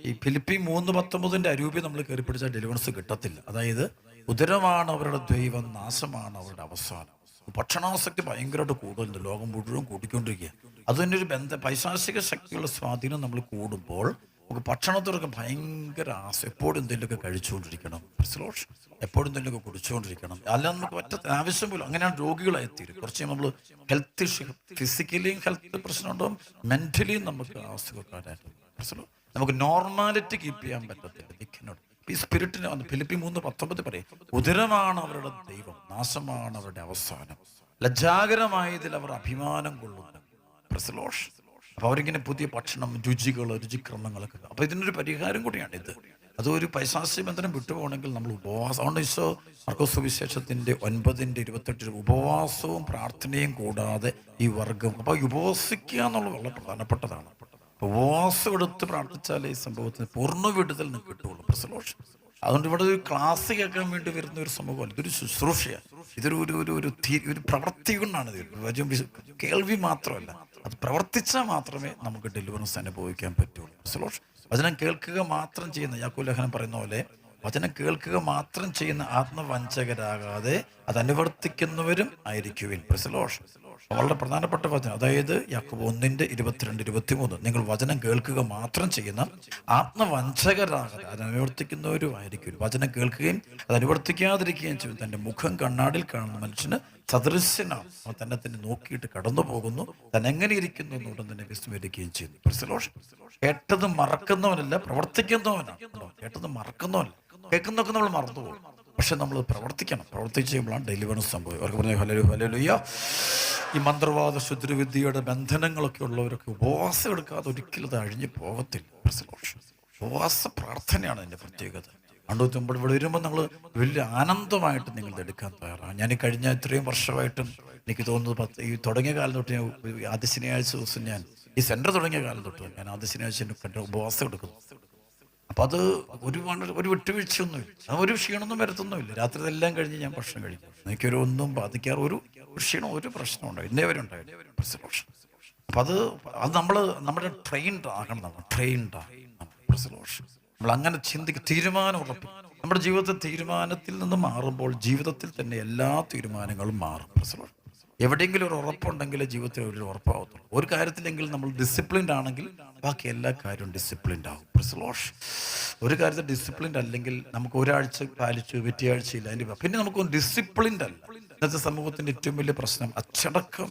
ഈ ഫിലിപ്പി 3:19 അരൂപി നമ്മൾ കയറി പിടിച്ചാൽ ഡെലിവറൻസ് കിട്ടത്തില്ല. അതായത് ഉദരമാണ് അവരുടെ ദൈവം, നാശമാണ് അവരുടെ അവസാനം. ഭക്ഷണാസക്തി ഭയങ്കരമായിട്ട് കൂടുതലുണ്ട്, ലോകം മുഴുവൻ കൂട്ടിക്കൊണ്ടിരിക്കുക. അതിൻ്റെ ഒരു പൈശാചിക ശക്തിയുള്ള സ്വാധീനം നമ്മൾ കൂടുമ്പോൾ നമുക്ക് ഭക്ഷണത്തോടൊക്കെ ഭയങ്കര ആശ, എപ്പോഴും എന്തെങ്കിലുമൊക്കെ കഴിച്ചുകൊണ്ടിരിക്കണം, എപ്പോഴും എന്തെങ്കിലുമൊക്കെ കുടിച്ചുകൊണ്ടിരിക്കണം. അല്ലാതെ നമുക്ക് ഒറ്റ ആവശ്യം പോലും. അങ്ങനെയാണ് രോഗികളായി തീരും. കുറച്ച് നമ്മൾ ഹെൽത്ത് ഇഷ്യൂ, ഫിസിക്കലിയും ഹെൽത്ത് പ്രശ്നമുണ്ടാവും, മെന്റലിയും നമുക്ക് അസുഖക്കാരായിട്ട്. നമുക്ക് നോർമാലിറ്റി കീപ്പ് ചെയ്യാൻ പറ്റത്തില്ല. ദിക്കിനോട് ഈ സ്പിരിറ്റിന് വന്ന് ഫിലിപ്പി 3:19 പറയും, ഉദരമാണ് അവരുടെ ദൈവം, നാശമാണ് അവരുടെ അവസാനം, ലജ്ജാകരമായതിൽ അവർ അഭിമാനം കൊള്ളുന്നു. അപ്പൊ അവരിങ്ങനെ പുതിയ ഭക്ഷണം, രുചിക്രമങ്ങളൊക്കെ. അപ്പൊ ഇതിനൊരു പരിഹാരം കൂടിയാണ് ഇത്. അതൊരു പൈശാചിക ബന്ധനം വിട്ടുപോകണമെങ്കിൽ നമ്മൾ ഉപവാസം. അതുകൊണ്ട് ഈശോ മാർക്കോസ് സുവിശേഷത്തിന്റെ 9:28 ഉപവാസവും പ്രാർത്ഥനയും കൂടാതെ ഈ വർഗം. അപ്പൊ ഉപവസിക്കുക എന്നുള്ളത് വളരെ പ്രധാനപ്പെട്ടതാണ്. ഉപവാസം എടുത്ത് പ്രാർത്ഥിച്ചാലേ ഈ സംഭവത്തിന് പൂർണ്ണ വിടുതൽ നിങ്ങൾക്ക് കിട്ടുള്ളൂ. അതുകൊണ്ട് ഇവിടെ ഒരു ക്ലാസ് കേൾക്കാൻ വേണ്ടി വരുന്ന ഒരു സമൂഹമല്ല, ഇതൊരു ശുശ്രൂഷയാണ്. ഇതൊരു ഒരു പ്രവൃത്തി കൊണ്ടാണ്. കേൾവി മാത്രമല്ല, അത് പ്രവർത്തിച്ചാൽ മാത്രമേ നമുക്ക് ഡെലിവറൻസ് അനുഭവിക്കാൻ പറ്റുള്ളൂ. വചനം കേൾക്കുക മാത്രം ചെയ്യുന്ന, യാക്കോബ് ലേഖനം പറയുന്ന പോലെ, വചനം കേൾക്കുക മാത്രം ചെയ്യുന്ന ആത്മവഞ്ചകരാകാതെ അത് അനുവർത്തിക്കുന്നവരും ആയിരിക്കുവിൻ. വളരെ പ്രധാനപ്പെട്ട വചനം. അതായത് യാക്കോബ് 1:22-23, നിങ്ങൾ വചനം കേൾക്കുക മാത്രം ചെയ്യുന്ന ആത്മവഞ്ചകരാകാതെ അത് അനുവർത്തിക്കുന്നവരും ആയിരിക്കും. വചനം കേൾക്കുകയും അത് അനുവർത്തിക്കാതിരിക്കുകയും ചെയ്യും. തൻ്റെ മുഖം കണ്ണാടിൽ കാണുന്ന മനുഷ്യന് സദൃശ്യനാണ്. അവൻ തന്നെ നോക്കിയിട്ട് കടന്നു പോകുന്നു, തന്നെ എങ്ങനെ ഇരിക്കുന്നു എന്നുകൊണ്ട് തന്നെ വിസ്മരിക്കുകയും ചെയ്യുന്നു. കേട്ടത് മറക്കുന്നവനല്ല, പ്രവർത്തിക്കുന്നവനാണ്. കേട്ടത് മറക്കുന്നവനല്ല, കേൾക്കുന്നതൊക്കെ നമ്മൾ മറന്നുപോകും. പക്ഷെ നമ്മൾ പ്രവർത്തിക്കണം. പ്രവർത്തിച്ച് ചെയ്യുമ്പോഴാണ് ഡെലിവറൻസ് സംഭവം. അവർക്ക് പറഞ്ഞു ഹല്ലേലൂയ. ഈ മന്ത്രവാദ ശുദ്രവിദ്യയുടെ ബന്ധനങ്ങളൊക്കെ ഉള്ളവരൊക്കെ ഉപവാസം എടുക്കാതെ ഒരിക്കലും അത് അഴിഞ്ഞു പോകത്തില്ല. ഉപവാസ പ്രാർത്ഥനയാണ് അതിൻ്റെ പ്രത്യേകത. അതുകൊണ്ട് ഇവിടെ വരുമ്പോൾ നമ്മൾ വലിയ ആനന്ദമായിട്ട് നിങ്ങൾ എടുക്കാൻ തയ്യാറാണ്. ഞാൻ ഈ കഴിഞ്ഞ ഇത്രയും വർഷമായിട്ടും എനിക്ക് തോന്നുന്നത് ഈ തുടങ്ങിയ കാലം തൊട്ട് ഞാൻ ആദ്യ ശനിയാഴ്ച ദിവസം, ഞാൻ ഈ സെൻറ്റർ തുടങ്ങിയ കാലം തൊട്ട് ഞാൻ ആദ്യ ശനിയാഴ്ച ഉപവാസം എടുക്കുന്നു. അപ്പം അത് ഒരു വിട്ടുവീഴ്ചയൊന്നുമില്ല, അത് ഒരു ക്ഷീണമൊന്നും വരുത്തൊന്നുമില്ല. രാത്രി എല്ലാം കഴിഞ്ഞ് ഞാൻ ഭക്ഷണം കഴിക്കും. എനിക്കൊരു ഒന്നും ബാധിക്കാറ് ഒരു ക്ഷീണം, ഒരു പ്രശ്നം ഉണ്ടായി ഇന്നേ വരെ ഉണ്ടായില്ല. അപ്പം അത് നമ്മുടെ ട്രെയിൻഡ് ആകണം. നമ്മൾ അങ്ങനെ തീരുമാനം ഉറപ്പിക്കും. നമ്മുടെ ജീവിതത്തിൽ തീരുമാനത്തിൽ നിന്ന് മാറുമ്പോൾ ജീവിതത്തിൽ തന്നെ എല്ലാ തീരുമാനങ്ങളും മാറും. എവിടെയെങ്കിലും ഒരു ഉറപ്പുണ്ടെങ്കിൽ ജീവിതത്തിൽ ഒരു ഉറപ്പാകത്തുള്ളൂ. ഒരു കാര്യത്തിലെങ്കിലും നമ്മൾ ഡിസിപ്ലിൻഡ് ആണെങ്കിൽ ബാക്കി എല്ലാ കാര്യവും ഡിസിപ്ലിൻഡ് ആകും. ഒരു കാര്യത്തിൽ ഡിസിപ്ലിൻഡ് അല്ലെങ്കിൽ നമുക്ക് ഒരാഴ്ച പാലിച്ചു, വെറ്റിയാഴ്ചയില്ല, അതിൻ്റെ പിന്നെ നമുക്ക് ഡിസിപ്ലിൻഡ് അല്ല. ഇന്നത്തെ സമൂഹത്തിന്റെ ഏറ്റവും വലിയ പ്രശ്നം അച്ചടക്കം